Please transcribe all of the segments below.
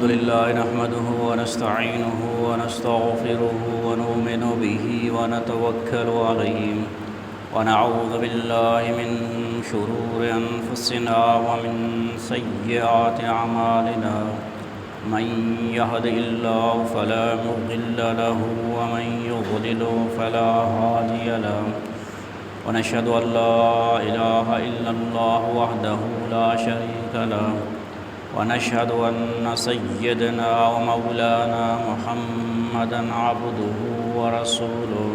الحمد لله نحمده ونستعينه ونستغفره ونؤمن به ونتوكل عليه ونعوذ بالله من شرور أنفسنا ومن سيئات أعمالنا من يهد الله فلا مضل له ومن يضلل فلا هادي له ونشهد أن لا إله إلا الله وحده لا شريك له ونشهد أن سيدنا ومولانا محمدا عبده ورسوله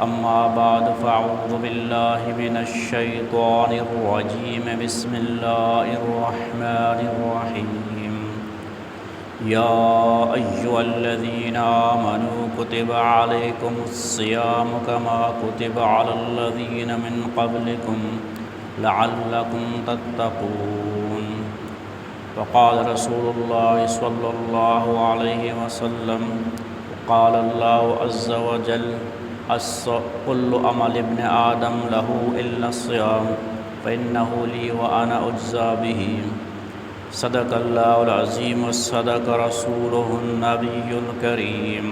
أما بعد فأعوذ بالله من الشيطان الرجيم بسم الله الرحمن الرحيم يا أيها الذين آمنوا كتب عليكم الصيام كما كتب على الذين من قبلكم لعلكم تتقون وقال رسول الله صلى الله عليه وسلم قال الله عز وجل كل عمل ابن آدم له إلا الصيام فإنه لي وأنا أجزى به صدق الله العظيم وصدق رسوله النبي الكريم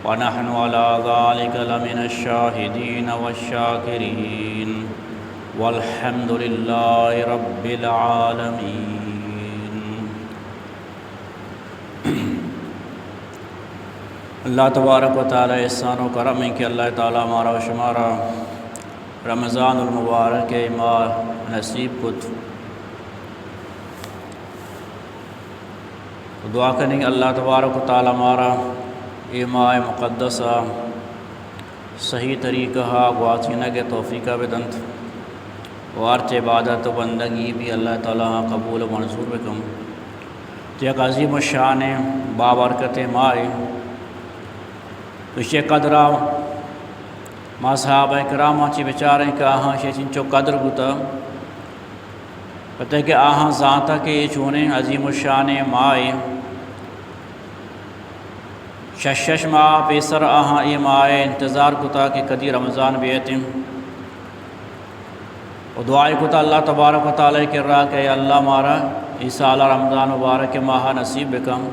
ونحن على ذلك لمن الشاهدين والشاكرين والحمد لله رب العالمين. اللہ تبارک و تعالی احسان و کرم ہے کہ اللہ تعالی ہمارا و شمارا رمضان المبارک کے ماہ نصیب کت. دعا کریں کہ اللہ تبارک و تعالی ہمارا یہ ماہ مقدسہ صحیح طریقہ گواتینہ کے توفیقہ بدنت وارچ عبادت و بندگی بھی اللہ تعالیٰ قبول و منظور بکم. تو ایک عظیم و شان بابرکت ماہ تو قدرہ ما صحابہ کرامہ چی بچاریں کہ آہاں چنچو قدر گتا پتہ کہ آہاں ذاتہ کے چونے عظیم الشان ماہ شش ماہ پیسر آہاں یہ ماہ انتظار کتا کہ کدی رمضان بیتم و دعائی کتا اللہ تبارک و تعالی کر رہا کہ اللہ مارا اس سالہ رمضان مبارک ماہ نصیب بکم.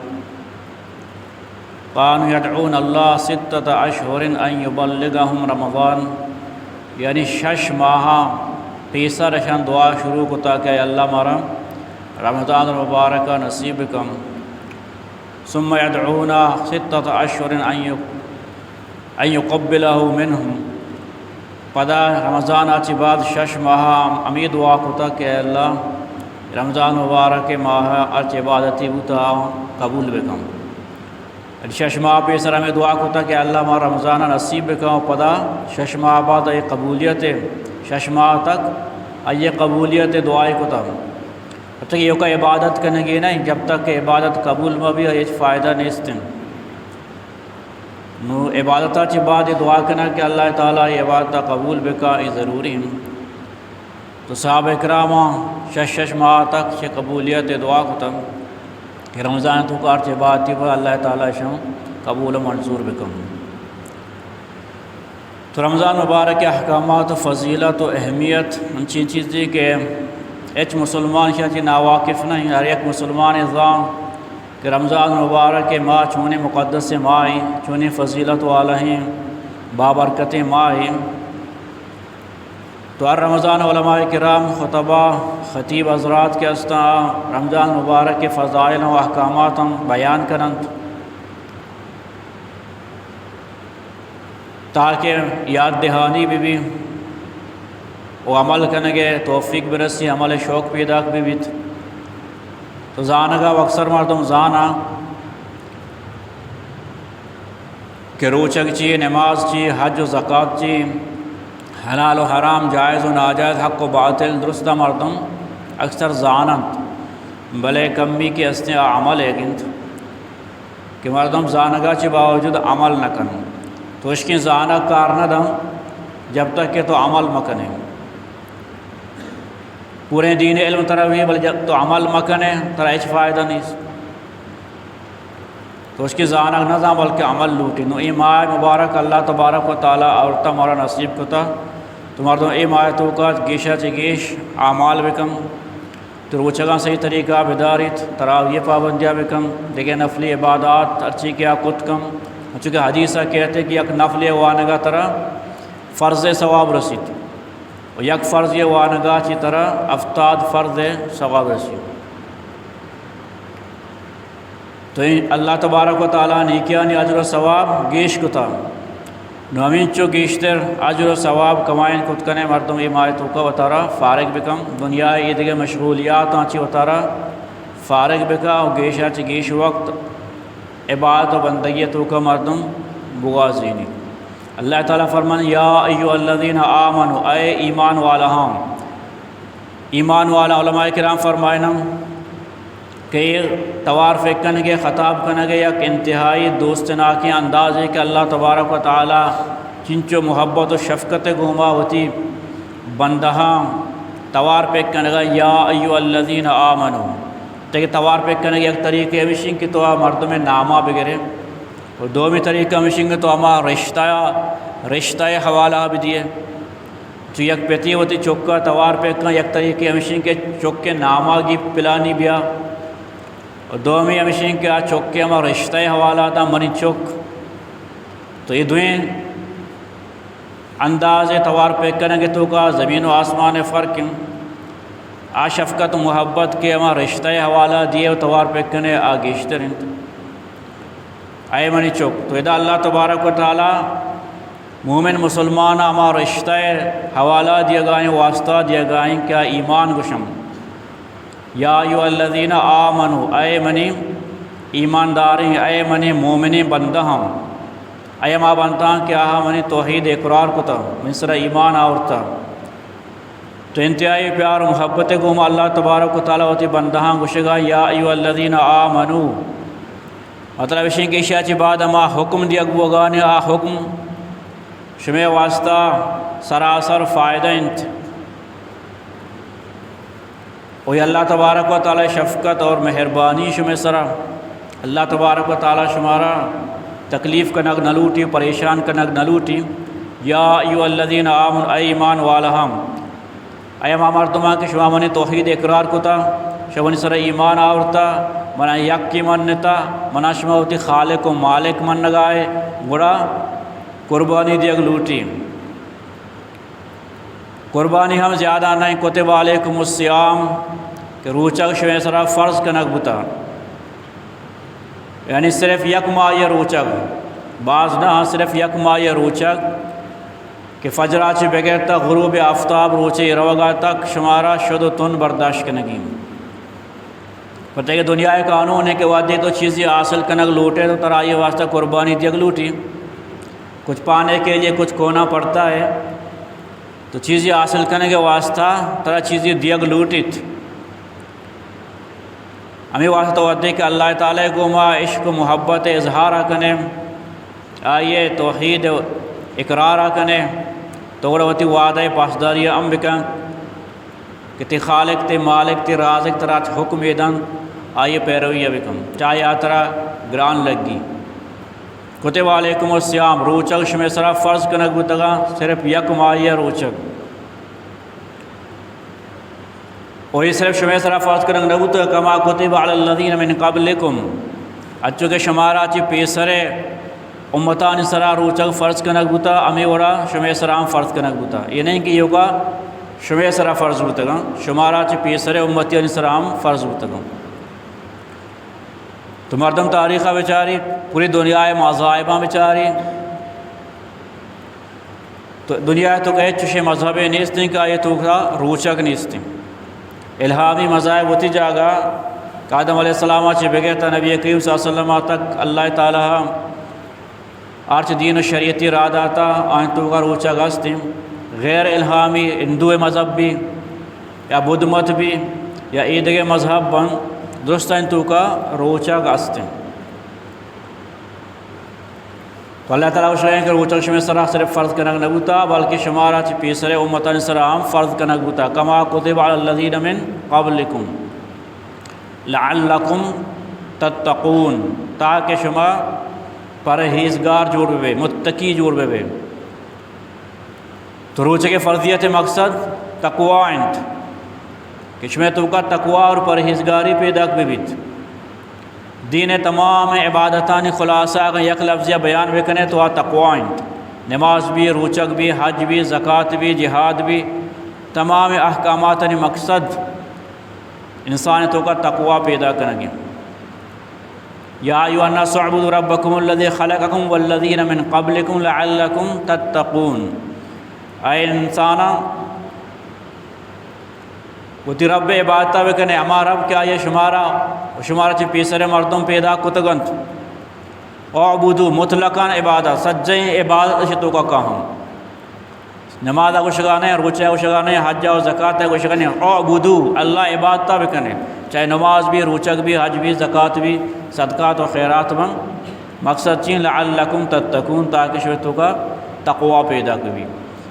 قانوا يدعون الله 6 أشهر أن يبلغهم رمضان یعنی شش ماہ پیسر شان دعا شروع کتا کہ اللہ مارا رمضان المبارک نصیب کم. ثم يدعون 6 أشهر أن يقبله منهم پدا رمضان آچی بعد شش ماہ امی دعا کتا کہ اللہ رمضان مبارک ماہ اچ عبادتی بتا قبول بکم. شش ماہ پیسر ہمیں دعا کتا کہ اللہ ماہ رمضان نصیب بکم پدا شش ماہ بعد ای قبولیت شش ماہ تک ای قبولیت دعائی کتا. جب تک یہ کا عبادت کرنے گی نہیں جب تک کہ عبادت قبول میں بھی یہ فائدہ نہیں استن نو عبادتہ چی بعد دعا کرنا کہ اللہ تعالیٰ یہ عبادتہ قبول بکا یہ ضروری. تو صحابہ کرامہ شش ماہ تک یہ قبولیت دعا کتا کہ رمضان تو کار چے بات تھی اللہ تعالیٰ شاہ قبول و منظور بکم. تو رمضان مبارک کے احکامات و فضیلت و اہمیت انچی چیز دی کہ ایچ مسلمان شاہ چی ناواقف نہیں ہر ایک مسلمان نظام کہ رمضان مبارک کے ماہ چونے مقدس ماہ چونے فضیلت والا ہیں بابرکت ماہ. تو ہر رمضان علماء کرام خطبہ خطیب حضرات کے استا رمضان مبارک کے فضائل و احکامات ہم بیان کرن تاکہ یاد دہانی بھی وہ عمل کرنے کے توفیق برسی عمل شوق پیدا بھی تو زانگا و اکثر مردم زانا کہ روچک چی نماز چی حج و زکوٰۃ چی حلال و حرام جائز و ناجائز حق و باطل درستہ مردم اکثر زانت بلے کمی کی استے عمل ایکنت کہ مردم زانگا چی باوجود عمل نہ کن تو اس کی زانگ کار نہ دم جب تک کہ تو عمل مکنے پورے دین علم تروی بل جب تو عمل مکنے ترا ایچ فائدہ نہیں تو اس کی زانگ نہ دم بلکہ عمل لوٹی. نو ای ماہ مبارک اللہ تبارک و تعالی عورتہ مارا نصیب کتا تو مردوں ای ماہ تو کا گیشہ چی گیش اعمال بکم تو روچگاں صحیح طریقہ بدارت تراویح پابندیاں بکم دیکھیں نفلی عبادات ارچی کیا کت کم چونکہ حدیثہ کہتے کہ یک نفل وانگا طرح فرض ثواب رسید و یک فرض یہ وانگا چی طرح افتاد فرض ثواب رسید. تو اللہ تبارک و تعالیٰ نے کیا نہیں اجر و ثواب گیش کتا نو ہمین چو گیشتر اجر و ثواب کمائن کت کنے مردم ایمایتوں کا وطارہ فارغ بکم دنیا ایدگے مشغولیات آنچی وطارہ فارغ بکا و گیشا چی گیش وقت عبادت و بندگیتوں کا مردم بغازینی. اللہ تعالیٰ فرمان یا ایو الذین آمنوا اے ایمان والا ہم ایمان والا علماء کرام فرمائنم کہ توارف کنگے خطاب کنگے یک انتہائی دوستنا کے انداز ہے کہ اللہ تبارک و تعالی چنچو محبت و شفقت گوما ہوتی بندہاں توار پہ کنگا یا ایو الذین آمنوا تاکہ توار پہ کنگے یک طریقے ہمشن کہ تو مردوں میں نامہ بگرے اور دومی طریقہ ہمشن کہ تو ہما رشتہ حوالہ بھی دیے جو یک پیتی ہوتی چکا توار پہ کن یک طریقے ہمشن کہ چکے نامہ گی پلانی بیا اور دومی ہمشن کہ چکے ہما رشتہ حوالہ دا منی چک. تو یہ دوئیں انداز توار پہ کنگے تو کا زمین و آسمان فرق آ شفقت و محبت کے ہما رشتہ حوالہ دیے و توار پہ کنے آگیشتر انت اے منی چک. تو ادا اللہ تبارک و تعالی مومن مسلمان ہما رشتہ حوالہ دیا گائیں واسطہ دیا گائیں کیا ایمان گشم یا ایو الذین آمنوا اے منی ایمانداریں اے منی مومن بندہ ہم اے ما بنتا کیا منی توحید اقرار کتا من سر ایمان آورتا. تو انتہائی پیار و محبت گوما اللہ تبارک و تعالیٰ ہوتی بندہاں گشگا یا ایو الذین آمنوا مطلب اشین کی شاچی بعد ما حکم دیا گوگانے آ حکم شمع واسطہ سراسر فائدہ انت وہی اللہ تبارک و تعالیٰ شفقت اور مہربانی شمع سرا اللہ تبارک و تعالیٰ شمارا تکلیف کنگ نہ لوٹی پریشان کنگ نہ لوٹی. یا ایو الذین آمنوا اے ایمان والا ہم اے ما مردمہ کے شما منی توحید اقرار کتا شما سر ایمان آورتا منا یک کی منتا منا شما ہوتی خالق و مالک من نگائے گڑا قربانی دیگ لوٹی. قربانی ہم زیادہ نہیں کتب علیکم الصیام کہ روچک شما سر فرض کنگ بتا یعنی صرف یک ماہ یہ روچک بعض نہ صرف یک ماہ یہ روچک کہ فجرہ چی بغیر تک غروب آفتاب روچے روگا تک شمارا شد و تن برداشت کنگی. پتہ کہ دنیا قانون ہے کہ وعدے تو چیزیں حاصل کنگ لوٹے تو ترائی واسطہ قربانی دیگ لوٹی کچھ پانے کے لیے کچھ کھونا پڑتا ہے تو چیزیں حاصل کرنے کے واسطہ طرح چیزیں دیگ لوٹت ہمیں واسطہ وعدے کہ اللہ تعالیٰ کو ما عشق و محبت اظہار کنے آئیے توحید اقرار کنے تو وتی وعدہ پاسداری بکن کہ تی خالق تی مالک تی رازق ترا حکم ایدن آئیے پیروی بکم چاہے آترا گران لگی. کتب علیکم الصیام روچک شمع سرا فرض کنگ بتگا صرف یک ماہ روچک وہی صرف شمع سرا فرض کنگ نبوتا کما کتب علی الذین من قبلکم اچھو کہ شمارا چی پیسرے امتان سرا روچک فرض کنگ بتا امی وڑا شمع سرام فرض کنگ بتا. یہ نہیں کہ یہ کا شمع سرا فرض بتگا شمارا چی پیسرے امتیان سرام فرض بتگا. تو مردم تاریخہ بیچاری پوری دنیا مذاہبہ بیچاری تو دنیا تو کہ چشے مذہب نیستیں کہ یہ تو روچک نیستیں الہامی مذاہب ہوتی جاگا کہ آدم علیہ السلام چی بگیتا نبی کریم صلی اللہ علیہ وسلم تک اللہ تعالیٰ آرچ دین و شریعتی را داتا آئین تو کا روچک ہستیں غیر الہامی ہندو مذہب بھی یا بدھ مت بھی یا عیدگے مذہب بن درست تو کا روچک ہستیں. تو اللہ تعالیٰ وشرائیں کہ روچک شمع سرا صرف فرض کنگ نبوتا بلکہ شمارا چی پیسرے امتان سرام فرض کنگ بوتا کما کتب علی الذین من قبلکم لعلکم تتقون تاکہ شما پرہیزگار جوڑ بے متقی جوڑ بے. تو روچے کے فرضیت مقصد تقوی انت کہ چمیں تو کا تقوی اور پرہیزگاری پیدا بیت دین تمام عبادتان خلاصہ اگر یک لفظیہ بیان بکنے تو تقوی نماز بھی، روچک بھی، حج بھی، زکوٰۃ بھی، جہاد بھی، تمام احکامات مقصد انسان تو کا تقوی پیدا کریں گے۔ یا ایھا الناس اعبدوا ربکم الذی خلقکم والذین من قبلکم لعلکم تتقون، اے انسانا وہ تی رب عبادتہ بکنے اما رب کیا یہ شمارا چی پیسر مردم پیدا کتگنت اعبدو مطلقاً عبادت سجیں عبادت شتو کا کہم نماز کو شگانے، روچہ کو شگانے، حج و زکوٰۃ کو شگانے، اعبدو اللہ عبادتہ بکنے چاہے نماز بھی، روچک بھی، حج بھی، زکوٰۃ بھی، صدقات و خیرات من مقصد چین لعلکم تتقون تاکہ شتو کا تقوی پیدا کبھی۔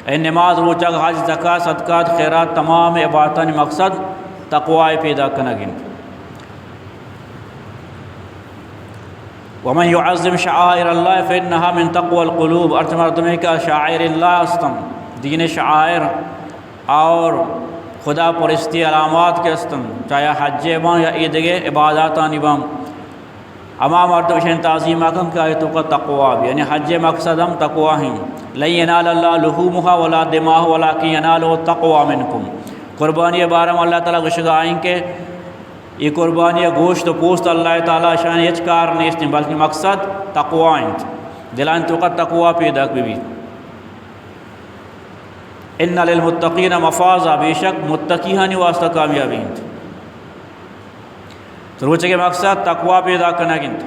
اے نماز، روچک، حج، زکوٰۃ، صدقات، خیرات تمام عبادتان مقصد تقوی پیدا کنگن۔ ومن يعظم شعائر اللہ فإنها من تقوى القلوب، ارچ مردمی کا شاعر اللہ استم دین شعائر اور خدا پرستی علامات کے استم چاہے حج بان یا عید کے عباداتانی بان اما مردم شن تعظیم اکم کہ تو کا تقوی بھی یعنی حج مقصد ہم تقوی ہیں۔ لن ینال اللہ لحومها ولا دماء ولکن ینالہ التقوی منکم، قربانی بارم اللہ تعالیٰ گشگائیں کہ یہ قربانی گوشت و پوست اللہ تعالیٰ شان ہچ کار نہیں بلکہ مقصد تقوی دلان تو کا تقوی پیدا بھی۔ ان للمتقین مفازا، بے شک متقیانی واسطہ کامیابی تو روچے کے مقصد تقوی پیدا کرنا گنت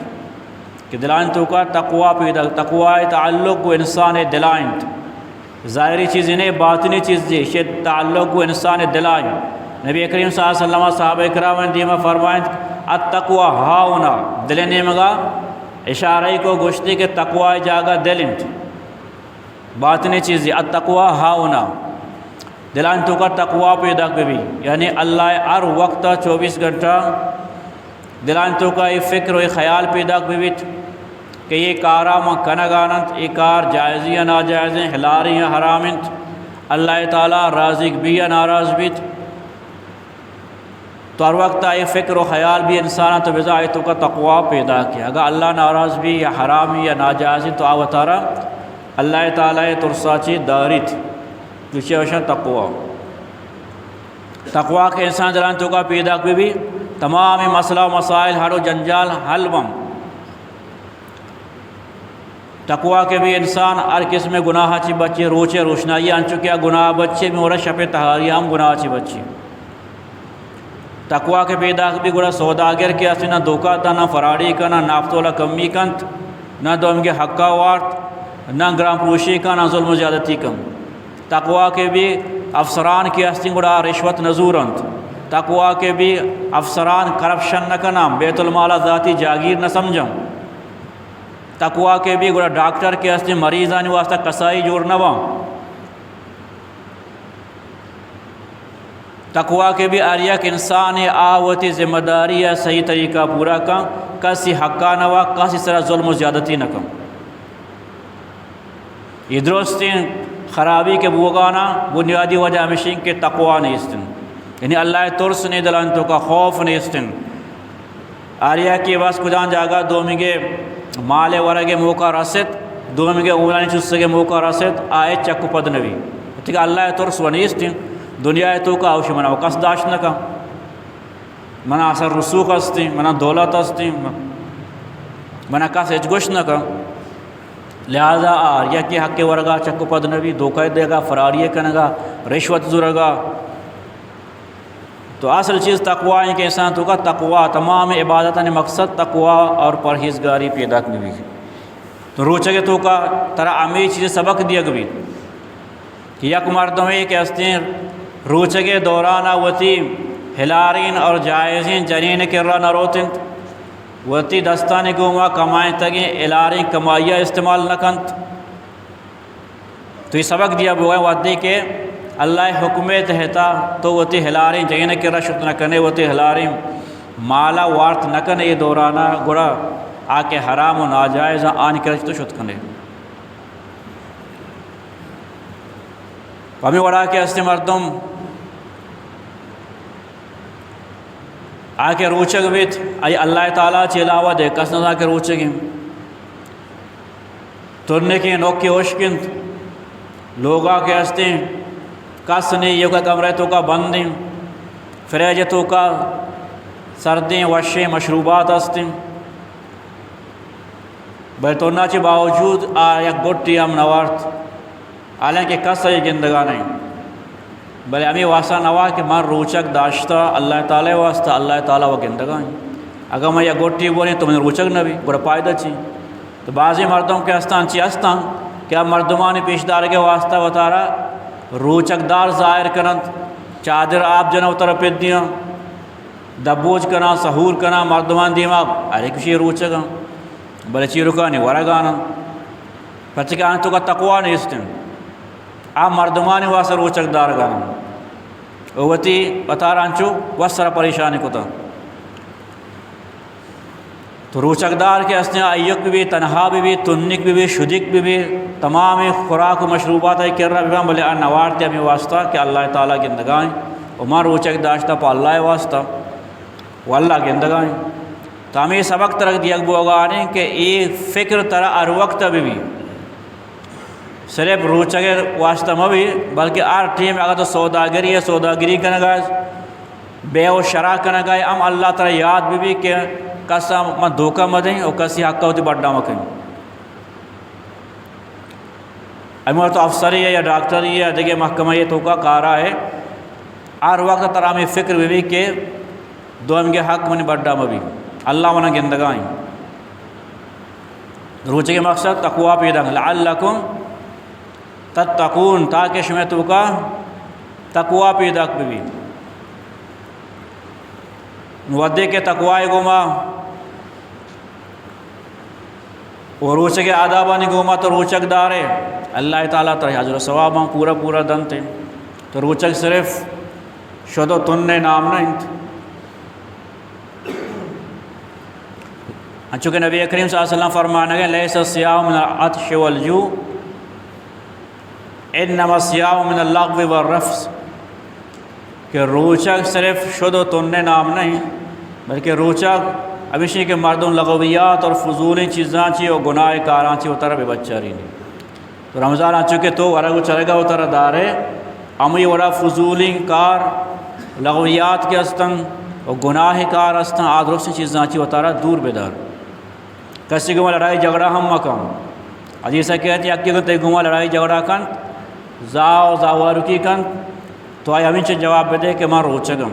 کہ دلائن تو کا تقوی پیدا، تقوی تعلق کو انسان دلائن ظاہری چیزیں نہیں باطنی چیزیں شد تعلق کو انسان دلائن۔ نبی کریم صلی اللہ علیہ وسلم صحابہ کرام نے دیمہ فرمائیں التقوی ہاؤنا دلنے مگا اشارہ کو گشتی کے تقوی جاگا دلنٹ باطنی چیزیں التقوی ہاؤنا دلائن تو کا تقوی پیدا بھی یعنی اللہ ہر وقت 24 گھنٹہ دلائن تو کا یہ فکر و خیال پیدا بھی کہ یہ کارا میں کنگانت یہ کار جائزی یا ناجائز ہیں، حلالی یا حرامت، اللہ تعالیٰ راضی بھی یا ناراض بھی تو ہر وقت یہ فکر و خیال بھی انسان تو بذائتوں کا تقوی پیدا کیا۔ اگر اللہ ناراض بھی یا حرامی یا ناجائز تو آوتارا اللہ تعالیٰ ترساچی دارت دوسری وشن تقوی کے انسان دلان تو کا پیدا بھی تمام مسئلہ و مسائل ہر و جنجال حل بم تقوی کے بھی انسان ہر قسم گناہ چی بچے روچے روشنائی انچکیا گناہ بچے میں اور شپ تہاری ہم گناہ چی بچے تقوی کے پیدا بھی گڑا سوداگر کے اصلی نہ دھوکہ تھا نہ فراڈی کا نہ نافتولہ کمی کنت نہ دوم کے حقہ وارت نہ گرام پروشی کا نہ ظلم و زیادتی کم۔ تقوی کے بھی افسران کے اصلی گڑا رشوت نزورنت، تقوی کے بھی افسران کرپشن نہ کنام بیت المال ذاتی جاگیر نہ سمجھم، تقوی کے بھی گڑا ڈاکٹر کے اصلی مریضانی واسطہ کسائی جوڑ نہ وام، تقوی کے بھی آریہ کہ انسان آوتی ذمہ داری یا صحیح طریقہ پورا کم کسی حقہ نوا کسی طرح ظلم و زیادتی نہ کم۔ یہ درستین خرابی کے بوگانا بنیادی وجہ ہمیشہ کے تقوی نہیں استن یعنی اللہ ترس نہیں دلانتوں کا خوف نہیں استن آریہ کی بس کجان جاگا دومگے مال ورگے موقع رسد دومگے اولانی چسگے موقع رسد آئے چکو پد نوی ٹھیک اللہ ترس و نہیں استن دنیا تو کا اوش منا وقص داشت نہ کا منا اثر رسوخ استی منا دولت استی منا کس اجگوش نہ کا لہذا آر یا کی حق کے ورگا چکو پد نبی دھوکہ دے گا فراریہ کنگا رشوت زرگا تو اصل چیز تقوی ہے کہ انسان تو کا تقوی تمام عبادتاں مقصد تقوی اور پرہیزگاری پیدا کرنی بھی تو روچے تو کا طرح امی چیز سبق دیا گئی کہ یک مردم ایک استین روچے دوران وتی ہلارین اور جائزین جنین کرا نہ روتن وتی دستان گوما کمائیں تگیں الارین کمائیہ استعمال نہ کنت تو یہ سبق دیا بوئے ودی کہ اللہ حکم تہتا تو وتی ہلارین جنین کرا شت نہ کنے وتی ہلارین مالا وارت نہ کنے یہ دورانا گڑا آ کے حرام و ناجائز آن کر تو شت کنے ہمیں وڑا کے استے مردم آکے روچک بیت ای اللہ تعالیٰ چی علاوہ دے کس نہ آکے روچکیں ترنے کی نوکی اوشکنت لوگا کے ہستیں کس نہیں یہ کا کمرے تو کا بندیں فریج تو کا سردیں وشیں مشروبات ہستیں بھائی ترنا چی باوجود یک گوٹی ہم نوارت حالانکہ کس یہ گندگا نہیں بلے ہمیں واسطہ نوا کہ من روچک داشتا اللہ تعالیٰ واسطہ اللہ تعالیٰ وہ گندگا ہیں اگر میں یہ گوٹی بولیں تو میں روچک نہ بھی بڑا پائدہ چی تو بعضی مردوں کے ہستان چی ہستان کیا مردمانی پیشدار کے واسطہ وطارا روچک دار ظاہر کرند چادر آپ جنہ اتر پیت دیا دبوج کنا سہور کنا مردمان دیما ارے کشی روچک بلے چی رکانی ورگانا پچھے کہ آنتو کا تقوی نہیں استن آپ مردمانی واسطہ روچک دار گانا اوتی وطارا انچو وسر پریشانی کتا تو روچک دار کے اسنے ایک بھی تنہا بھی تنک بھی شدک بھی تمام خوراک و مشروبات کر رہا بھی بلے نوارتے ہمیں واسطہ کہ اللہ تعالیٰ گندگائیں اور ماں روچک داشتہ پا اللہ واسطہ وہ اللہ گندگائیں تو ہمیں سبق ترک دیا بوگانے کہ ایک فکر طرح ار وقت بھی صرف روچک واسطہ میں بھی بلکہ آر ٹیم اگر تو سوداگری ہے سوداگری کرنے گئے بے و شرع کرنے گئے ہم اللہ تعالیٰ یاد بھی کہ کسا میں دھوکہ میں دیں اور کسی حق ہوتی بڑھنا مکیں امیور تو افسری ہے یا ڈاکٹری ہے یا دیکھے محکمہ یہ توقع کارا ہے ہر وقت طرح میں فکر بھی کہ دو ہم کے حق میں بڑھنا میں بھی اللہ منہ گندگائیں روچے کے مقصد تقوی پیدا لعلکم تتقون تاکہ شمیں توقع تقوی پیدا بھی ودے کے تقوی گوما اور روچک آدابانی گوما تو روچک دارے اللہ تعالیٰ ترہ حضر ثواب ہم پورا دن تھے تو روچک صرف شد و تننے نام نہیں تھے چونکہ نبی کریم صلی اللہ علیہ وسلم فرمانے گئے لیس الصیام من العطش والجوع انما الصیام من اللغو والرفث کہ روچک صرف شد و تننے نام نہیں بلکہ روچک ابھی کہ مردم لغویات اور فضولی چیزاں چی اور گناہ کاراں چی وہ طرح بے بچہ رہی نہیں تو رمضان آ چکے تو ورگو چلے گا وہ طرح دارے امی وڑا فضولی کار لغویات کے استن اور گناہ کار استن آدھرسی چیزاں چی وہ طرح دور بیدار کسی گمہ لڑائی جھگڑا ہم مکم حدیثہ کہتے ہیں کہ تے گمہ لڑائی جھگڑا کن زاوارکی کن تو آئی ہمیں جواب بدے کہ میں روچکم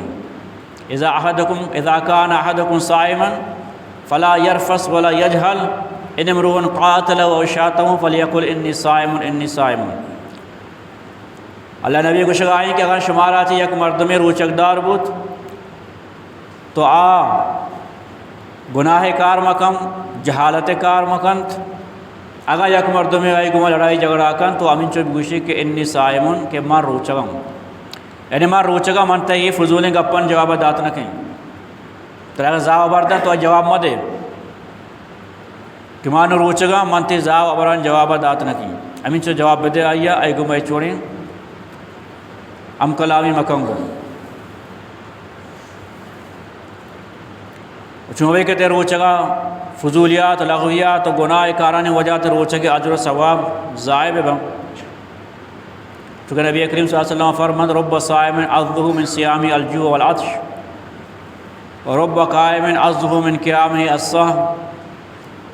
اذا کان احدکم صائما فلا يرفث ولا يجهل ان امرؤ قاتل او شاتم فليقل انی صائم اللہ نبی کو شگائیں کہ اگر شمارا تھی یک مرد میں روچک دار بود تو گناہ کار مکم جہالت کار مکنت اگر یک مرد میں آئی گمہ لڑائی جھگڑا کن تو امین چوب گوشی کہ انی صائم کہ میں روچکم یعنی ماں روچگا منتا ہے یہ فضولیں گپن جواب دات نہ کہیں تو اگر زاو بردا تو جواب مہ دے کہ ماں روچگا منتی زاو بران جواب دات نہ کہیں امین چو جواب دے آئیا اے گو میں چوڑیں ہم کلامی مکم گو چونوے کہتے روچگا فضولیات لغویات و گناہ کارانی وجہ تے روچگے اجر و ثواب ضائع بے چونکہ نبی کریم صلی اللہ علیہ وسلم فرماند رب صائم عضدہ من صیام الجوع والعطش ورب قائم عضدہ من قیام السحر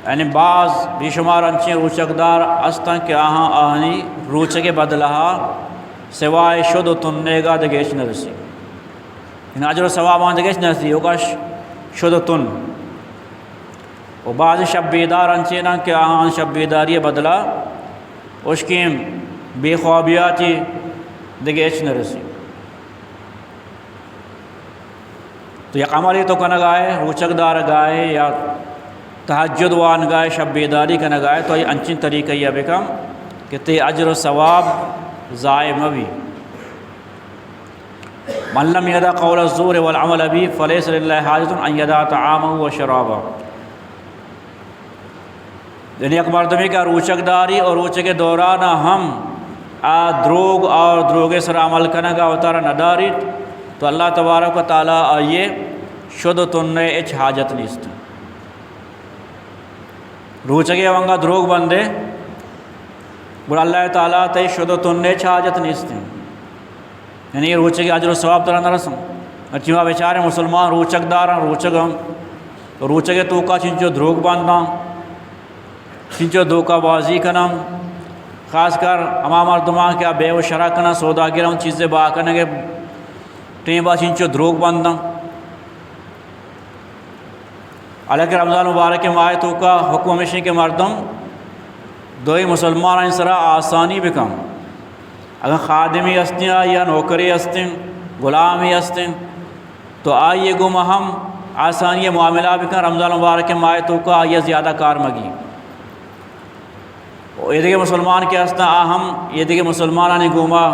یعنی بعض بے شمار انچیں روچکدار استن کہ آہنی روچک بدلہا سوائے شد و تننے گا دگیش نرسی ان اجر و ثواب آن دگیش نرسی ہوگا شد و تن و بعض شب بیدار انچیں نا کہ آہن شب بیداری بدلا اشکیم بے خوابیاتی دگیش نرسی تو یک عملی تو کنگ آئے روچک دار گائے یا تہجد وان گائے شب بیداری کنگ آئے تو یہ انچین طریقہ یہ بکم کہ تے اجر و ثواب ضائع مبی من لم یدع قول الزور والعمل بھی فلیس للہ حاجت ان یدع طعامہ و شرابہ یعنی ایک مردمی کا روچک داری اور روچک دوران ہم دروگ اور دروگ سر عمل کرنے کا اتارا نداری تو اللہ تبارک و تعالیٰ آئیے شد تننے اچ حاجت نیست روچگے ونگا دروگ بندے بڑا اللہ تعالیٰ تے شد تننے اچ حاجت نیست یعنی یہ روچگے اجر و ثواب ترہ نرسم اچھا بیچارے مسلمان روچک دارا روچگم روچگے تو کا چنچو دروگ باندھا چنچو دوکا بازی کنم خاص کر اما مردمان کیا بے و شرع کنا سودا گرم چیزیں با کنگے ٹیم با چنچو دروگ باندھا علیہ رمضان مبارک ماہ تو کا حکم ہمیشہ کے مردم دوئی مسلمان انسرا آسانی بکم اگر خادمی ہستیں یا نوکری ہستیں غلامی ہستیں تو آئیے گم ہم آسانی معاملہ بکن رمضان مبارک ماہ تو کا آئیے زیادہ کار مگی یہ دیکھے مسلمان کے ہستیں ہم یہ دیکھے مسلمانانی گوما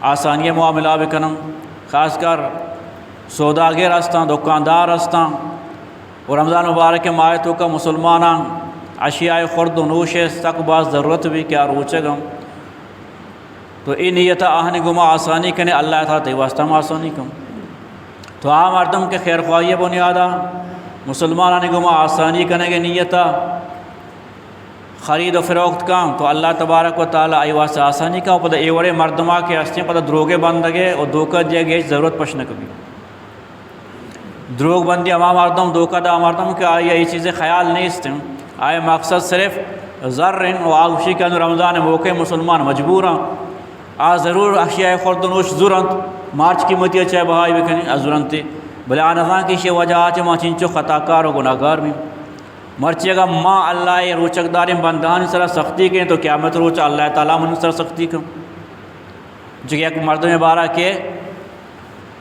آسانی معاملہ بکنم خاص کر سوداگر ہستیں دکاندار ہستیں اور رمضان مبارک ماہ تو کا مسلمانان اشیاء خرد و نوش تک بعض ضرورت بھی کیا روچگم تو ای نیت آہنی گما آسانی کنے اللہ تعالیٰ تے واسطہ آسانی کم تو مردم کے خیر خواہی بنیادہ مسلمانانی گما آسانی کنے کے نیتا خرید و فروخت کام تو اللہ تبارک و تعالیٰ ای واسطہ آسانی کام پتہ ایوڑے مردمہ کے ہستیں پتہ دروگے بندگے اور دوکہ دے گئے ضرورت پشنک بھی دروگ بندی اما مردم دوکہ دا مردم کہ آئیے یہ چیزیں خیال نہیں استیں آئے مقصد صرف ذرن و آگوشی کے اندر رمضان موقع مسلمان مجبوراں ضرور اشیاء خرد و نوش ضرورت مارچ کی متی چاہے بہائی بکنی ضرورت بلے آنظان کی شے وجہ آچے ماں چنچو خطا کار و گناہ گار بھی مرچے گا ماں اللہ روچک داریں بندہان سر سختی کریں تو قیامت روچا اللہ تعالیٰ من سر سختی کریں جو کہ ایک مرد میں بارہ کہ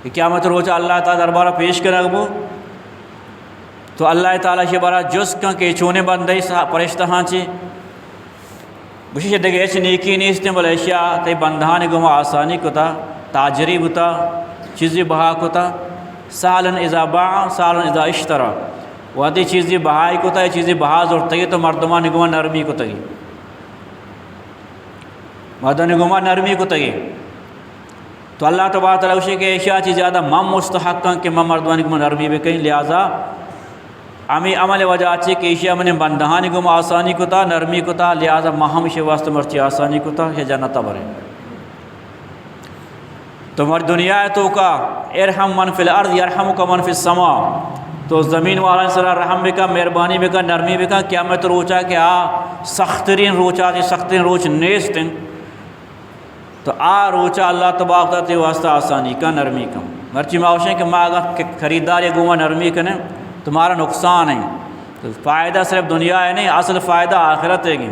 قیامت روچا اللہ تعالیٰ دربارہ پیش کریں گو تو اللہ تعالیٰ شے بارہ جس کن کہ چونے بندہی پرشتہ ہاں چی بشیش دیکھے ایچ نیکی نیستیں بل اشیاء تے بندہانی گما آسانی کتا تاجری بتا چیزی بہا کتا سالن اذا باع سالن اذا اشترا وادی چیزی بہائی کتا یہ چیزی بہا زورتگی تو مردمانی گما نرمی کتگی مردمانی گما نرمی کتگی تو اللہ تبارک تعالیٰ اسے کہ اشیاء چیز زیادہ مم مستحق کن کہ مم مردمانی گما نرمی بکیں لہذا امی عمل وجہ آچے کہ اشیاء من بندہانی گما آسانی کتا نرمی کتا لہذا مہم شے واسطہ مرچی آسانی کتا ہے جنتا برے تو مر دنیا ہے تو کا ارحم من فی الارض یرحمک من فی السماء تو زمین والا سر رحم بکا مہربانی بکا نرمی بکا قیامت روچا کہ سخترین روچا تھی سخترین روچ نیستن تو روچا اللہ تبارک تے واسطہ آسانی کا نرمی کا مرچی ماوشیں کہ ماں اگر خریدار گوما نرمی کنے تمہارا نقصان ہے تو فائدہ صرف دنیا ہے نہیں اصل فائدہ آخرت ہے گی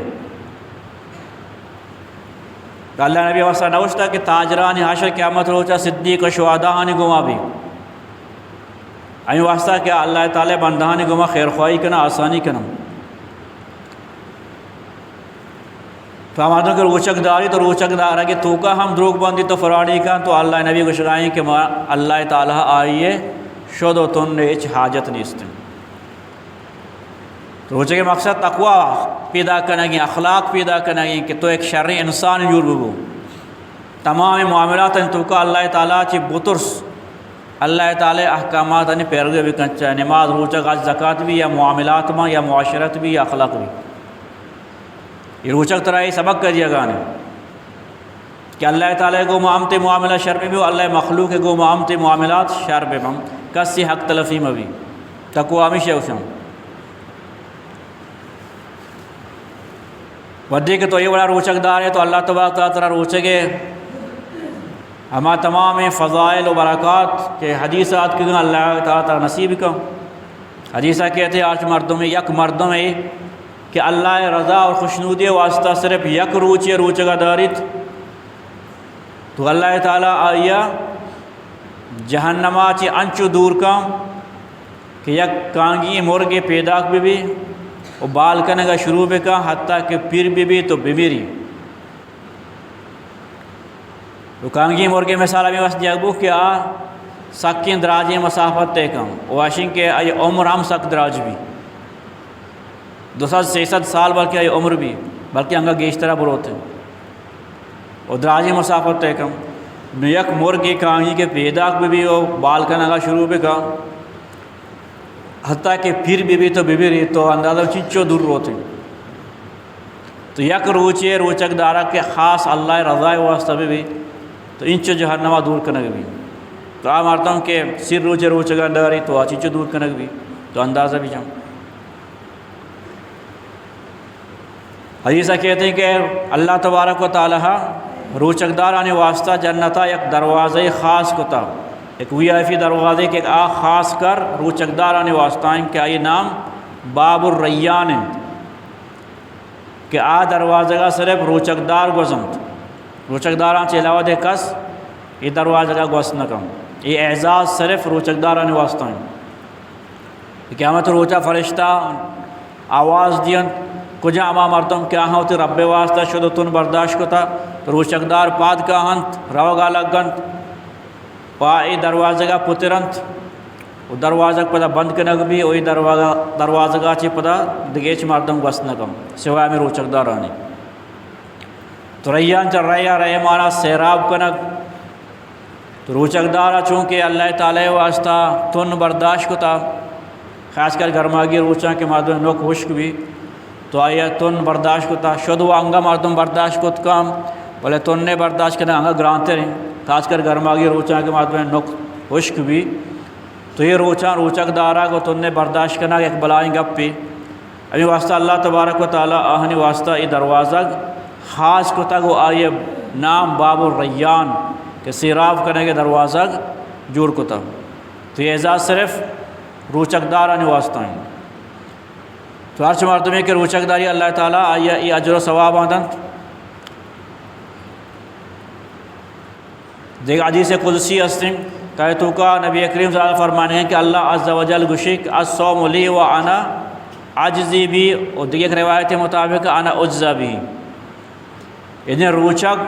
کہ اللہ نبی واسطہ نوشتا کہ تاجرانی حشر قیامت روچا صدیق و شہداءانی گما بھی این واسطہ کہ اللہ تعالی بندہانی گما خیر خواہی کنا آسانی کنا تو ہمارے کہ روچک داری تو روچک دار ہے کہ تو کا ہم دروگ بندی تو فرانی کا تو اللہ نبی کو شرائیں کہ اللہ تعالیٰ آئیے شد و تن اچ حاجت نیستیں تو روچے کے مقصد تقوی پیدا کرنے گی اخلاق پیدا کرنے گی کہ تو ایک شرعی انسان جور بگو تمام معاملات ان تو کا اللہ تعالیٰ چی بطرس اللہ تعالیٰ احکامات انہیں پیروی بھی کنچا نماز روچہ غاز زکاة بھی یا معاملات میں یا معاشرت بھی یا اخلاق بھی یہ روچک طرح سبق کر دیا گانے کہ اللہ تعالیٰ کو معاملات معاملات شر بھی ہو اللہ مخلوق کو معاملات معاملات شر بھی ہم کسی حق تلفی میں بھی تقوی ہمیشہ اسم ودی کہ تو یہ بڑا روچک دار ہے تو اللہ تبارک تعالیٰ روچے ہما تمام فضائل و برکات کے حدیثات کے اللہ تعالیٰ نصیب کا حدیثہ کہتے ہیں آج مردوں میں یک مردوں میں کہ اللہ رضا اور خوشنودی واسطہ صرف یک روچگا دارت تو اللہ تعالیٰ آیا جہنما چی انچو دور کا کہ یک کانگی مرغی پیدا بھی و بال کرنے کا شروع بھی کا حتیٰ کہ پھر بھی تو بیمیری تو کانگی مرغی مثال ابھی واسطہ جاگبو کہ سکین دراجی مسافت تے کم واشنگ کے آئی عمر ہم سک دراج بھی 200-300 سال بلکہ آئی عمر بھی بلکہ انگا گیشترہ بروتے اور دراجی مسافت تے کم یک مرغی کانگی کے پیدا بھی ہو بال کرنے کا شروع بھی کا حتیٰ کہ پھر بھی تو ببری تو اندازہ چنچو دور روتے تو یک روچے روچک دارا کے خاص اللہ رضا واسطہ بھی تو انچو جہنمہ دور کنگ بھی تو آپ مارتا ہوں کہ سر روچے روچگا ڈاری تو چنچو دور کنگ بھی تو اندازہ بھی جاؤں. حدیثہ کہتے ہیں کہ اللہ تبارک و تعالیٰ روچک دارانی واسطہ جنتا یک دروازے خاص کو تھا ایک وی آئی پی دروازے کے ایک خاص کر روچک دارانی واسطہ ہیں کہ آئی نام باب الریان کہ دروازہ کا صرف روچک دار گزمت روچک داران سے علاوہ دے کس یہ دروازہ کا گوس نہ کم یہ اعزاز صرف روچک دارانی واسطہ ہیں. قیامت روچہ فرشتہ آواز دین کجا اما مردم کیا ہوتی رب واسطہ شد تن برداشت کو تھا تو روچک دار پاد کا ہنت روگا لگنت پا ای دروازہ کا پترنت وہ دروازہ پدا بند کنگ بھی وہی دروازہ کا چی پدا دگیچ مردم گوس نہ کم سوائے میں روچک دارانی. تو ریان چل ریا رہے مانا سیراب کنگ تو روچک دارا چونکہ اللہ تعالی واسطہ تن برداشت کو تھا خاص کر گرماگی روچاں کے مردم نوک خشک بھی تو آیا تن برداشت کو تھا شد و انگا مردم برداشت کو کام بولے تن نے برداشت کرنا انگا گرانتے رہیں خاص کر گرماگی روچاں کے مردم نوک خشک بھی تو یہ روچک دارا کو تن نے برداشت کرنا ایک بلائیں گپ پی ابھی واسطہ اللہ تبارک و تعالیٰ آہنی واسطہ یہ دروازہ خاص کو تک وہ آئیے نام باب الریان کہ سیراب کرنے کے دروازہ جوڑ کو تھا تو یہ اعزاز صرف روچک دارانی واسطہ ہیں. تو ہر مرتبہ کہ روچک داری اللہ تعالیٰ آئیے یہ اجر و ثواب آدن دیکھ حدیث قدسی استنگ کہ تو کا نبی کریم صلی اللہ علیہ وسلم فرمانے ہیں کہ اللہ عز و جل گشک الصوم لی و انا عجزی بھی اور دیکھ روایت مطابق انا اجزا بھی یعنی روچک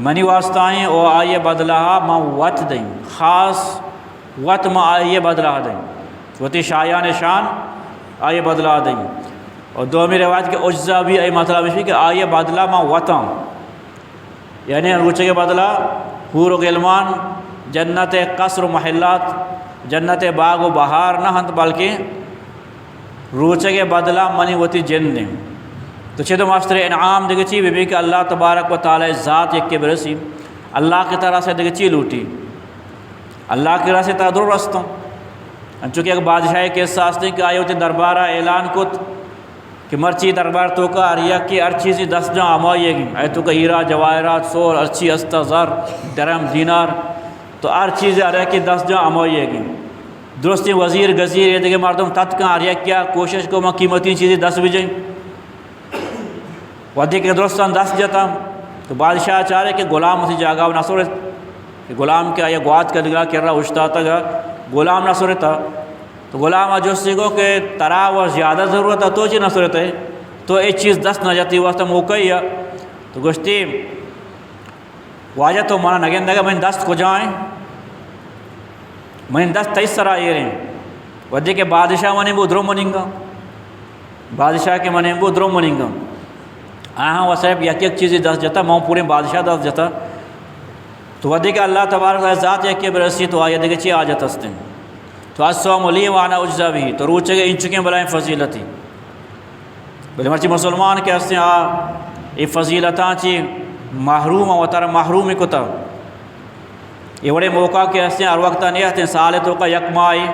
منی واسطائیں او آئیے بدلہ ما وط دیں خاص وط ما آئیے بدلہ دیں وتی شایان شان آئیے بدلہ دیں. اور دومی روایت کے اجزا بھی ای مطلب ہے کہ آئیے بدلہ ما وطاں یعنی روچے کے بدلہ حور و غلمان جنت قصر و محلات جنت باغ و بہار نہ ہنت بلکہ روچے کے بدلہ منی وتی جن دیں. تو چھے تو ماسٹر انعام دیکھ چی بھی کہ اللہ تبارک و تعالی ذات ایک کے برسی اللہ کی طرح سے دیکھ چی لوٹی اللہ کی طرح سے تدر رستوں چونکہ ایک بادشاہ کے ساستے کہ آئے ہوتے دربارہ اعلان کت کہ مرچی دربار تو کا اریا کی ہر چیزی 10 جاں آمائیے گی اے تو کہ ہیرا جواہرات سور ارچی استازار درہم دینار تو ہر چیز اریا کی 10 جاں آمائیے گی درستی وزیر گزیر یہ دیکھے مردم تت کا اریا کیا کوشش کو میں قیمتی چیزیں 10 بھی جائیں ودی کے درستان 10 جاتا تو بادشاہ چاہ رہے کہ غلام اسی جاگا نہ سورے کہ غلام کیا یہ گوات کا دگا کر رہا اشتاتا گا غلام نہ سورے تھا تو غلام جو سکو کہ ترا وہ زیادہ ضرورت ہے تو چی نہ سورے تھے تو ایک چیز 10 نہ جاتی واسطہ موقع ہی ہے تو گوشتی واجہ تو مانا نگین دگا میں 10 کو جائیں میں 10 تیس سرا یہ رہیں ودی کے بادشاہ منیں وہ درو منیں گا بادشاہ کے منیں وہ درو منیں گا ہاں وہ صرف یک ایک چیزی 10 جاتا میں پورے بادشاہ 10 جاتا تو ودی کہ اللہ تبارک ذات ایک کے برسی تو آیا دیکھے چی آ جاتا ستے تو الصوم لی وانا اجزا بھی تو روچے کے انچکیں بلائیں فضیلتی بلے مرچی مسلمان کے ہستے یہ فضیلتاں چی محروم و تر محرومی کو تا یہ بڑے موقع کے ہستے ہر وقت نہیں ہستے سالے تو کا یک ماہ آئی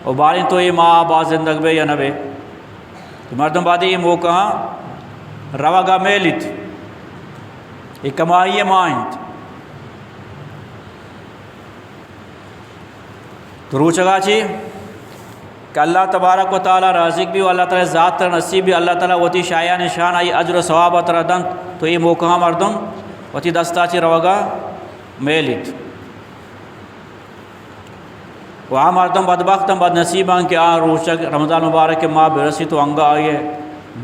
اور باریں تو یہ ماہ بعض زندگ بے یا نبے تو مردم بعدی یہ موقع روگا میلیت یہ کمائی مائنت تو روچگا چی کہ اللہ تبارک و تعالی رازق بھی و اللہ تعالی ذات تر نصیب بھی اللہ تعالی وتی شایع نشان آئی اجر و ثواب تر دن تو یہ موقع مردم وتی دستا چی روگا میلیت وہاں مردم بدبختم بد نصیبان کہ روچگ رمضان مبارک کے ماہ برسی تو انگا آئیے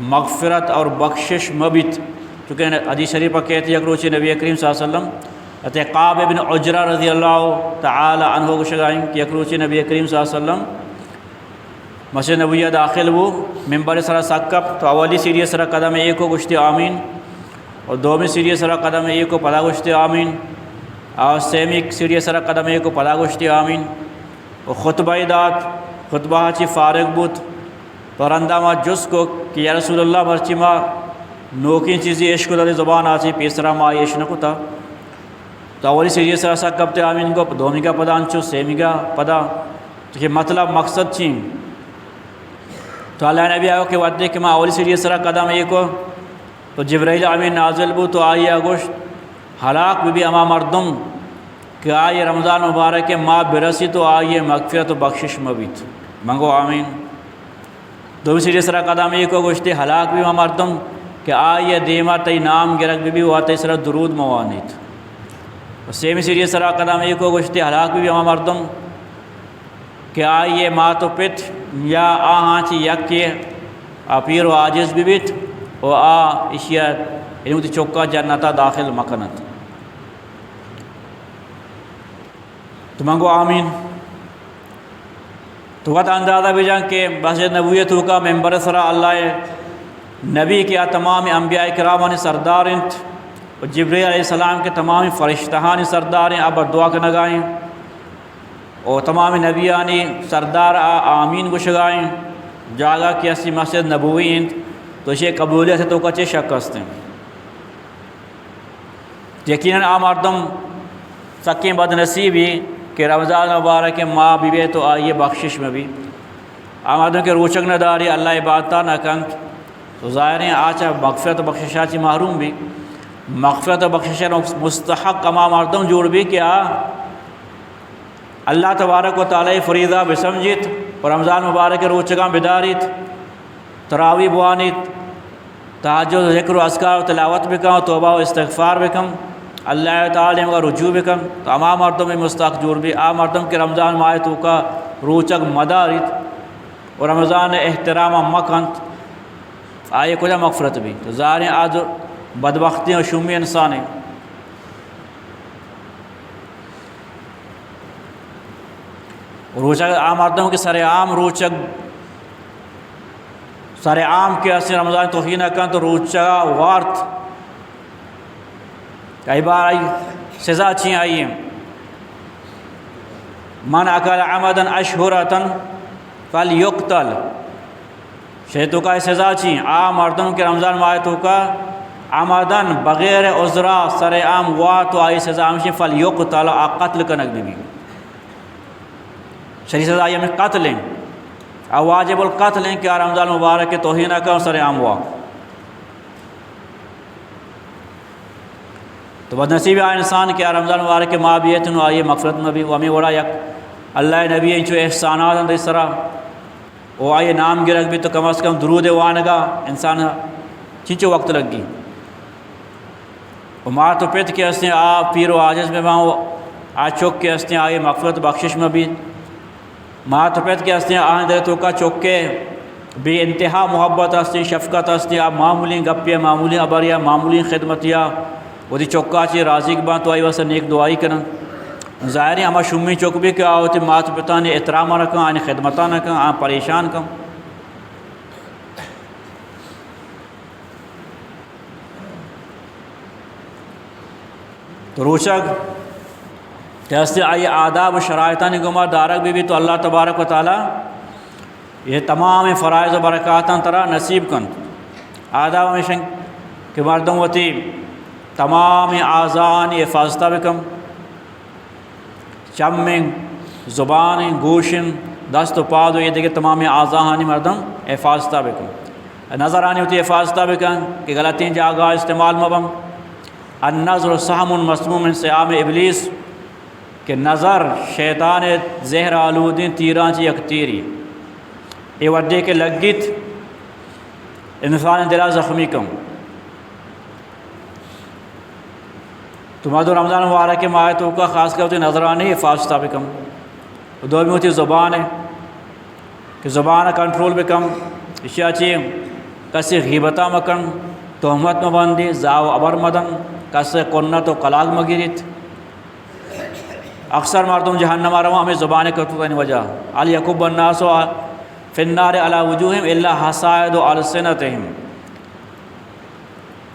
مغفرت اور بخشش مبت چونکہ حدیث شریف پر کہتے ہیں کہ روچی نبی کریم صلی اللہ علیہ وسلم قعب بن عجرہ رضی اللہ تعالی عنہ کو شگائیں کہ یک روچی نبی کریم صلی اللہ علیہ وسلم مسجد نبویہ داخل وہ ممبر سرا سکب تو اولی سیری سرا قدم ایک کو گشتی آمین اور دومی سیری سرا قدم ایک کو پدا گشتی آمین اور سیمی سیری سرا قدم ایک کو پدا گشتی آمین اور خطبہ دات خطبہ چی فارغ بود پرندہ ما جس کو کہ یا رسول اللہ مرچی ما نوکی چیزی عشق داری زبان آچی پیسرا ما عشق نکتا تو اولی سیریے سر سا کب تے آمین کو دومی کا پدا انچو سیمی کا پدا تو کہ مطلب مقصد چین تو اللہ نبی آئو کہ ودے کہ ما اولی سیریے سر قدم ایک کو تو جبرائیل امین نازل بو تو آئی گوشت ہلاک بھی اما مردم کہ آئیے رمضان مبارک کے ماں برسی تو آئیے مغفرت و بخشش مبیت منگو آمین دومی سیریے سر قدم ایک کو گوشتے ہلاک بھی اما مردم کہ آئیے دیما تی نام گرک بھی واتے سر درود موانیت سیمی سیریے سرا قدم ایک کو گوشتے ہلاک بھی اما مردم کہ آئیے ما تو پت یا آہاں چی یک کے پیر و عاجز بھی بیت و اشیاء انہوں تی چکا جنتا داخل مکنت تو منگو آمین تو وقت اندازہ بھی جان کہ مسجد نبویت کا ممبر سرا اللہ نبی کیا تمام انبیاء کرامانی سردار انت اور جبریل علیہ السلام کے تمام فرشتہانی سردار ہیں اب دعا کے نگائیں اور تمام نبیانی سردار آمین گشگائیں جاگا کہ اسی مسجد نبوی ہیں تو اسے قبولیت سے تو کچھ شک ہستے ہیں یقیناً مردم سکیں بد نصیبی کہ رمضان مبارک کے ماں بیوے تو آئیے بخشش میں بھی مردم کے روچک نہ داری اللہ عبادتہ نہ کنت تو ظاہر ہیں آچا مغفرت و بخششاتی محروم بھی مغفرت و بخشش مستحق اما مردم جوڑ بھی کیا اللہ تبارک و تعالی فریضہ بسمجھت اور رمضان مبارک روچگاں بداریت تراوی بوانیت تہجد ذکر و اذکار و تلاوت بکم توبہ و استغفار بکم اللہ تعالی کا رجوع بکم تو اما مردم میں مستحق جوڑ بھی مردم کے رمضان ماہ تو کا روچک مدارت اور رمضان احترام مکنت آئے کجا مغفرت بھی تو ظاہر آج بدبختی اور شومی انسان ہیں روچک مردوں کے سر عام روچک سر عام کے اصل رمضان توہین کن تو روچا وارت کئی بار آئی سزا چین آئی ہیں من اکل عمدن اشہرتن فلیقتل شہتو کا سزا چین مردوں کے رمضان ماہتوں کا عمدن بغیر عذرا سر عام وارت آئی سزا ہمشی فلیقتل قتل کنک بھی شریع سزا یہ میں قتل ہیں اور واجب القتل ہیں کہ رمضان مبارک کے توہین کا سر عام ہوا تو بدنصیب انسان کہ رمضان مبارک کے ماں بھی ہے آئیے مغفرت میں بھی وہمی وڑا یک اللہ نبی جو احسانات ہیں اس طرح وہ آئیے نام گرک بھی تو کم از کم درود وانگا انسان چنچو وقت لگ گی وہ ماں تو پیت کے ہستے پیر و عاجز میں وہاں چوک کے ہستے آئیے مغفرت بخشش میں بھی ماں تو پیت کے ہستے دے تو کا چوک کے بے انتہا محبت ہستے شفقت ہستے معمولی گپیا معمولی ابریا معمولی خدمتیا وہ دی چوکا چی راضی کی بات تو آئی واسا نیک دعائی کرن ظاہری ہما شمی چوک بھی کہ آوتی مات پتا نے احترام رکھیں آنے خدمتہ نہ کن آن پریشان کن تو روچک کہستے آئی آداب و شرائطانی گمار دارک بھی تو اللہ تبارک و تعالی یہ تمام فرائض و برکاتاں طرح نصیب کن آداب میں شنگ کہ مردم وتی تمام آزان حفاظتہ بکم چمیں زبان گوشن دست و پاد و یہ دیکھے تمام آزانی مردم حفاظتہ بکم نظر آنی ہوتی حفاظتہ بکن کہ غلطین جاگا استعمال مبم النظر سہم مسموم من سیام ابلیس کہ نظر شیطان زہر آلودین تیران چی یک تیری یہ وڈے کے لگیت انسان دلہ زخمی کم تو مدو رمضان مبارک کے ماہتوں کا خاص کر ہوتی نظرانی حفاظتہ بکم دو میں ہوتی زبان ہے کہ زبان کنٹرول بکم اشیاء چی کسی غیبتہ مکن تہمت مبندی زاو ابر مدن کسی قنت و قلاق مگیرت اکثر مردم جہنم آرہا ہمیں زبان کرتوتانی وجہ علی یکب الناس فی النار علی وجوہم الا حسائد و السنتہم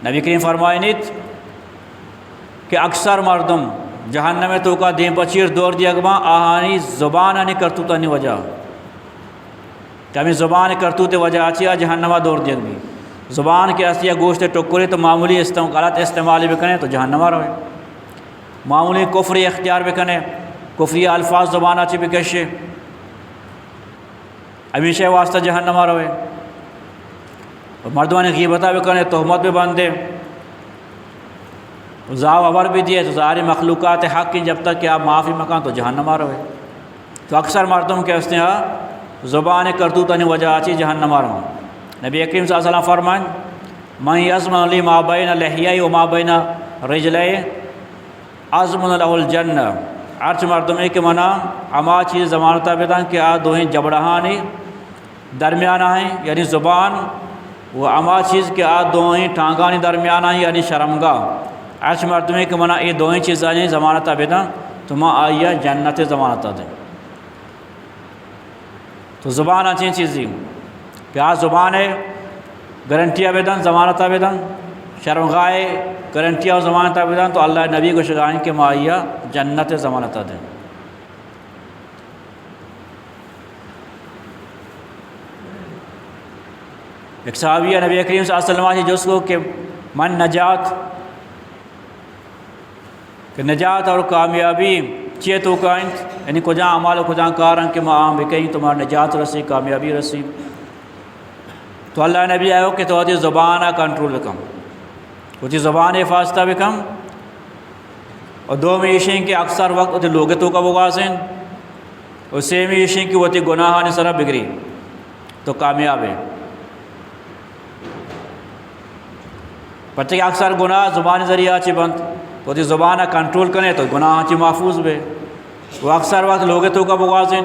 نبی کریم فرمائنیت کہ اکثر مردم جہنم تو کا دین پچیر دور دیا گما آہانی زبان آنی کرتوتانی وجہ کہ ہمیں زبان کرتوت وجہ چیا جہنمہ دور دیکھ بھی زبان کے اصلیہ گوشت ٹکرے تو معمولی غلط استعمال بھی کریں تو جہنمہ روئے، معمولی کفری اختیار بھی کریں، کفری الفاظ زبان اچھی بھی کشے ہمیشہ واسطہ جہنمہ روئے، اور مردوانی غیبتہ بھی کریں، تہمت بھی باندھے، زاو عبر بھی دیے تو ساری مخلوقات حق کی جب تک کہ آپ معافی مکان تو جہنمہ روئے۔ تو اکثر مردم کے اس نے زبان کرتوتانی وجہ آچی جہنمہ رو۔ نبی کریم صلی اللہ علیہ وسلم فرمائیں من یضمن لی ما بین لحیئی و ما بین رجلئی اضمن له الجنہ، ارچ مردمی کے منع اما چیز ضمانتہ بیدان کہ آ دوہیں جبڑہانی درمیانہ ہیں یعنی زبان، وہ اما چیز کہ آ دوہیں ٹانگانی درمیانہ ہیں یعنی شرمگاہ، ارچ مردمی کے منع یہ دوہیں چیزیں ضمانتہ بیدان تو ماں آئیہ جنت ضمانتہ دیں۔ تو زبان اچھی چیزیں کہ آج زبان ہے گارنٹی آبیدن ضمانت آبیدن شرمگاہ گارنٹی اور ضمانت آبیدن تو اللہ نبی کو شگائیں کہ معیہ جنت ضمانت دیں۔ ایک صحابی نبی کریم صلی اللہ علیہ وسلم جس کو کہ من نجات کہ نجات اور کامیابی چیتو کائنت یعنی کجا عمال و کجا کارن کہ ماں بھی کہیں تمہارا نجات رسی کامیابی رسی، تو اللہ نبی آئے ہو کہ تو زبانہ کنٹرول بکم، وہ زبان حفاظتہ بکم، اور دو میں یہ کہ اکثر وقت لوگتوں کا بغازن، اور سیم یہ کہ وہ گناہانی سرہ بگری تو کامیاب ہے۔ پتہ کہ اکثر گناہ زبان ذریعہ چی بند تو زبانہ کنٹرول کریں تو گناہ چی محفوظ بے، وہ اکثر وقت لوگتوں کا بغازن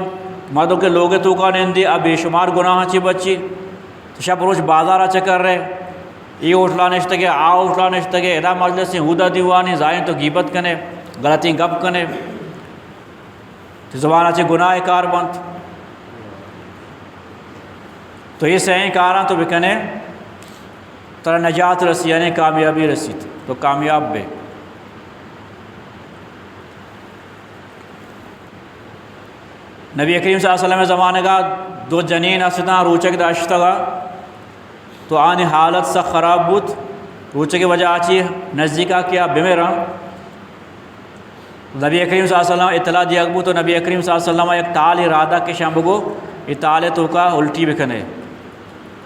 مردوں کے لوگتوں کا نندی اب بے شمار گناہ چی بچی تو شب روز بازارہ چکر رہے یہ اٹھلا نشتگے آؤ اٹھلا نشتگے ادا مجلس سے ہودہ دیوانی زائن تو غیبت کنے غلطی گپ کنے تو زبانہ چی گناہ کار بند، تو یہ صحیح کاراں تو بکنے ترہ نجات رسی یعنی کامیابی رسید تو کامیاب بے۔ نبی کریم صلی اللہ علیہ وسلم زمانے کا دو جنین اسداں روچک داشتہ گا تو آنی حالت سا خراب بود، روچے کی وجہ آچی نزدیکا کیا بیمیران، نبی کریم صلی اللہ علیہ وسلم اطلاع دیا گبو تو نبی کریم صلی اللہ علیہ وسلم ایک تال ارادہ کے شام بگو یہ تالے تو کا الٹی بکنے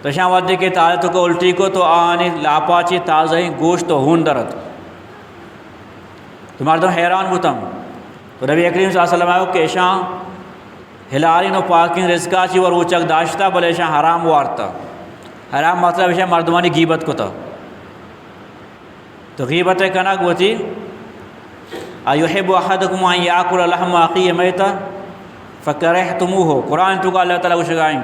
تو شام ودی کے تالے تو کا الٹی کو تو آنی لاپاچی تازہی گوشت تو ہون درد تو مردم حیران بوتم، تو نبی کریم صلی اللہ علیہ وسلم آئے کہ شام ہلالین و پاکین رزقا چی و روچک داشتا بلے شاہ حرام وارتا، حرام مطلب شاہ مردمانی غیبت کو تا، تو غیبت کنک ہوتی ایحب احدکم ان یاکل لحم اخیہ میتا فکرہتموہ، قرآن تو کا اللہ تعالیٰ کو شگائیں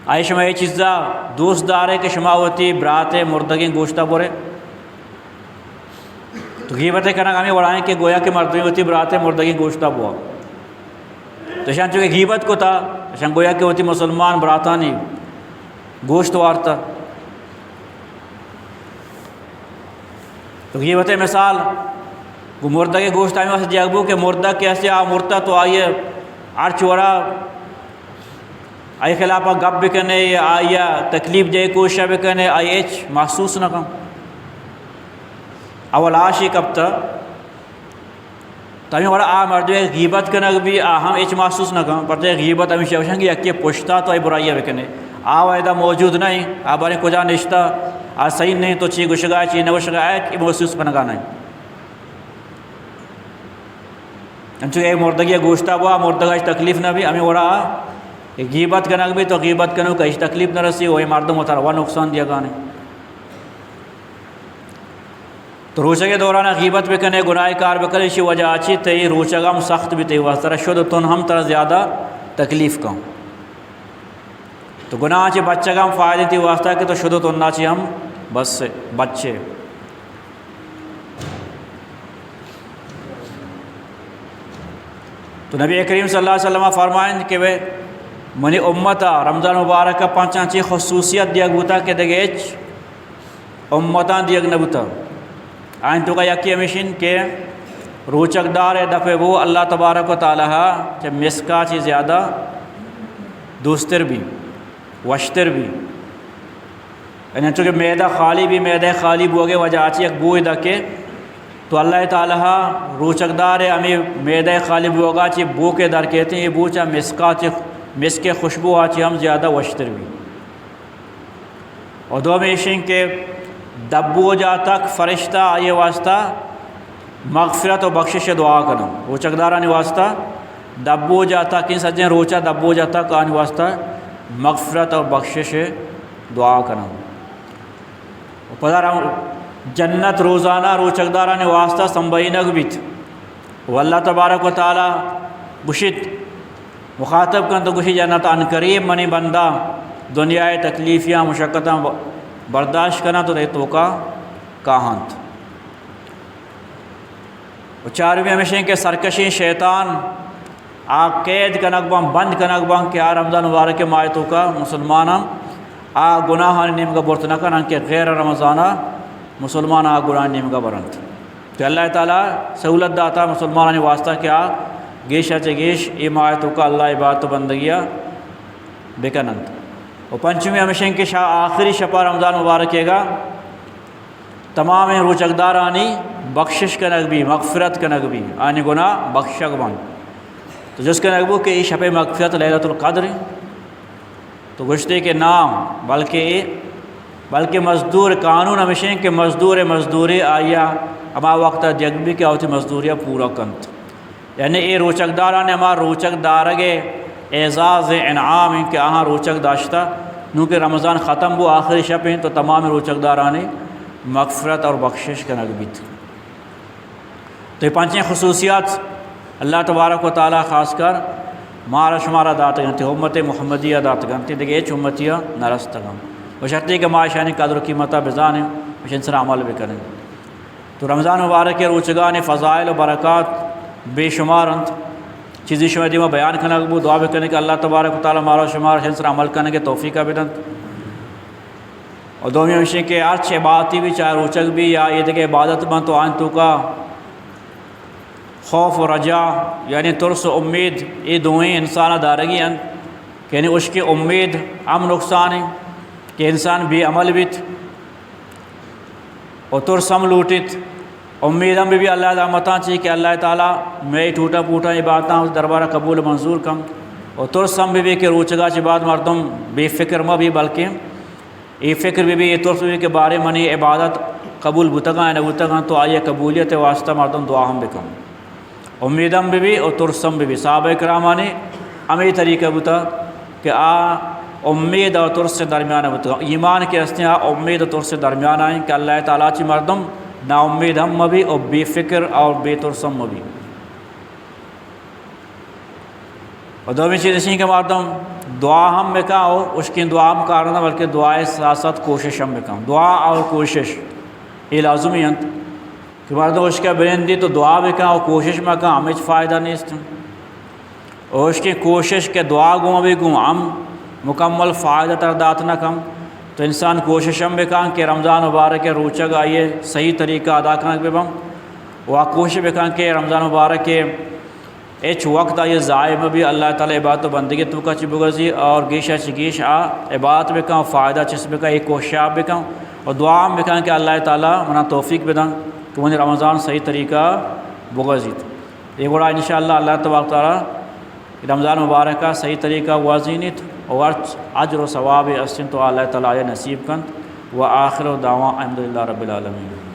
آئی شما یہ چیزا دوست دارے کہ شما ہوتی برات مردگین گوشتا بورے، تو غیبت کنک ہمیں وڑائیں کہ گویا کہ مردگین ہوتی برات مردگین گوشتا بوا، تو شان چونکہ غیبت کو تھا شان گویا کہ ہوتی مسلمان براتانی گوشت وارتا، تو غیبت مثال وہ مردہ کے گوشت آئیں واسے جاگبو کہ مردہ کیسے مردہ تو آئیے آرچ ورا آئی خلافہ گپ بکنے آئیا تکلیف جائے کوشش بکنے آئی ایچ محسوس نہ کم اول آشی کب تا تو ہمیں وڑا مردوے غیبت کنک بھی ہم ایچ محسوس نہ کم پرتے غیبت ہمیں شوشنگی یکی پشتا تو آئی برائیہ بکنے ایدہ موجود نہیں آبانی کجا نشتا صحیح نہیں تو چی گشگاہ چی نگشگاہ ایک محسوس پنگا نہیں، چونکہ ایک مردگی گوشتا ہوا مردگاہ تکلیف نہ بھی ہمیں وڑا غیبت کنک بھی تو غیبت کنو کہ تکلیف نہ رسی وہی مردم ہوتا رہا نقصان دیا گانے، تو روچہ کے دوران غیبت بکنے گناہ کار بکنے اسی وجہ آچی تی روچہ گم سخت بھی تی واسطہ ترہ شد تن ہم ترہ زیادہ تکلیف کم، تو گناہ چی بچہ گم فائدی تی واسطہ کہ تو شد تن چی ہم بس بچے۔ تو نبی کریم صلی اللہ علیہ وسلم فرمائیں کہ وہ منی امتا رمضان مبارک کا پانچاں چی خصوصیت دیگ بوتا کہ دگیچ امتان دیگ نبوتا آئین تو کا یکی ہمیشن کہ روچک دار دفع وہ اللہ تبارک و تعالیٰ جب مسکا چی زیادہ دوستر بھی وشتر بھی یعنی چونکہ معدہ خالی بھی معدہ خالی بوگے وجہ آچی ایک بوئی دکے تو اللہ تعالیٰ روچک دار ہمیں معدہ خالی بوگا چی بو کے در کہتے ہیں یہ بو چا مسک خوشبو آچی ہم زیادہ وشتر بھی اور دو میشن کے دبو جا تک فرشتہ آئیے واسطہ مغفرت و بخشش دعا کرنا روچک دارانی واسطہ دبو جا تک ان سجن روچا دبو جا تک آنے واسطہ مغفرت اور بخشش دعا کرنا پدر جنت روزانہ روچک دارانی واسطہ سنبھینک بیت واللہ تبارک و تعالی بشت مخاطب کن تو گوشی جنت ان قریب منی بندہ دنیا تکلیفیاں مشقتاں برداشت کرنا تو رہتو کا کاہنت چارویں ہمیشہ کے سرکشی شیطان آ قید کنک بم بند کنک بم کہ آ رمضان مبارک مایتوں کا مسلمانم آ گناہ نیم کا برت نہ کرن کہ غیر رمضانہ مسلمان آ گناہ نیم کا برنت تو اللہ تعالیٰ سہولت داتا مسلمانانی واسطہ کہ آ گیشہ چگیش ای مایتوں کا اللہ عبادت بندگیہ بکنند اور پنچمی ہمیشہ کے آخری شپا رمضان مبارک گا تمام روچک دارانی بخشش کنک بھی مغفرت کنک بھی آنی گناہ بخشک بن تو جس کا نقبو کہ یہ شب مغفرت لیلۃ القدر تو گشتے کے نام بلکہ مزدور قانون ہمیشہ کہ مزدوری آیا اما وقت جگبی کیا ہوتی مزدوریہ پورا کنت یعنی یہ روچک داران ہمارا روچک دارگے اعزاز انعام ہیں کہ آہاں روچک داشتا نونکہ رمضان ختم ہو آخری شب ہیں تو تمام روچک دارانی مغفرت اور بخشش کا نقبی تھی تو یہ پانچیں خصوصیات اللہ تبارک و تعالیٰ خاص کر مارا شمارا دات گنتی امت محمدیہ دات گنتی دیکھے ایچ امتیہ نرستگم وہ شرطی کہ معاشانی قدر و قیمتہ بزانے وہ انسان عمل بھی کریں تو رمضان مبارک کے روچگان فضائل و برکات بے شمار انت چیزی شمار دیمہ بیان کرنے کو دعا بھی کرنے کہ اللہ تبارک و تعالیٰ مارا شمار انسان عمل کرنے کے توفیقہ بھی دنت اور دومی ہمشہ کہ آج عبادتی بھی چاہے روچک بھی یا یہ دیکھے عبادت بند تو آن تو کا خوف و رجا یعنی ترس و امید یہ دونیں انسان دارگی ہیں کہ یعنی اس کی امید ہم نقصان ہے کہ انسان بھی عمل بیت اور ترس ہم لوٹت امید ہم بھی اللہ دامتان چاہیے کہ اللہ تعالیٰ میں ٹوٹا پوٹا عبادتاں اس دربارہ قبول منظور کم اور ترس ہم بھی کہ روچگا چی بات مردم بے فکر میں بھی بلکہ یہ فکر بھی یہ ترس بھی کہ بارے منی عبادت قبول بتگاں یا نہ بتگاں تو آئیے قبولیت واسطہ مردم دعا ہم بھی کم امیدم بھی اور ترسم بھی صحابہ کرامانی ہمیں طریقہ بتا کہ امید اور ترس سے درمیان بتا ایمان کے رستے امید اور ترس سے درمیان آئیں کہ اللہ تعالیٰ چی مردم نا امید ہم بھی اور بے فکر اور بے ترسم بھی اور دومی چیز اسی کہ مردم دعا ہم میں کہا ہو اس کی دعا ہم کارنا بلکہ دعائے ساتھ ساتھ کوشش ہم میں کہا دعا اور کوشش یہ لازمی انت کہ مردم اس کا برندی تو دعا بھی کہا اور کوشش میں کہا ہمیں فائدہ نہیں اس اور اس کی کوشش کے دعا گوں بھی گوں ہم مکمل فائدہ تردات نہ کم تو انسان کوشش ہم بھی کہا کہ رمضان مبارک روچک آئیے صحیح طریقہ ادا کرنے کے بم وہ کوشش بھی کہا کہ رمضان مبارک کے ایچ وقت آئیے ضائع میں بھی اللہ تعالیٰ عبادت و بندگی تو کا چبگزی اور گیشہ چگیش عبادت بھی کہا فائدہ چس بھی کہا ایک کوشش آپ بھی کہا اور دعا ہم بھی کہا کہ اللہ تعالیٰ منا توفیق بھی دیں کہ انہیں رمضان صحیح طریقہ بغزید یہ بڑا انشاءاللہ اللہ تبارک تعالیٰ رمضان مبارک کا صحیح طریقہ وازینت اور اجر و ثواب اسن تو اللہ تعالیٰ نصیب کن و آخر و دعواں الحمدللہ رب العالمین.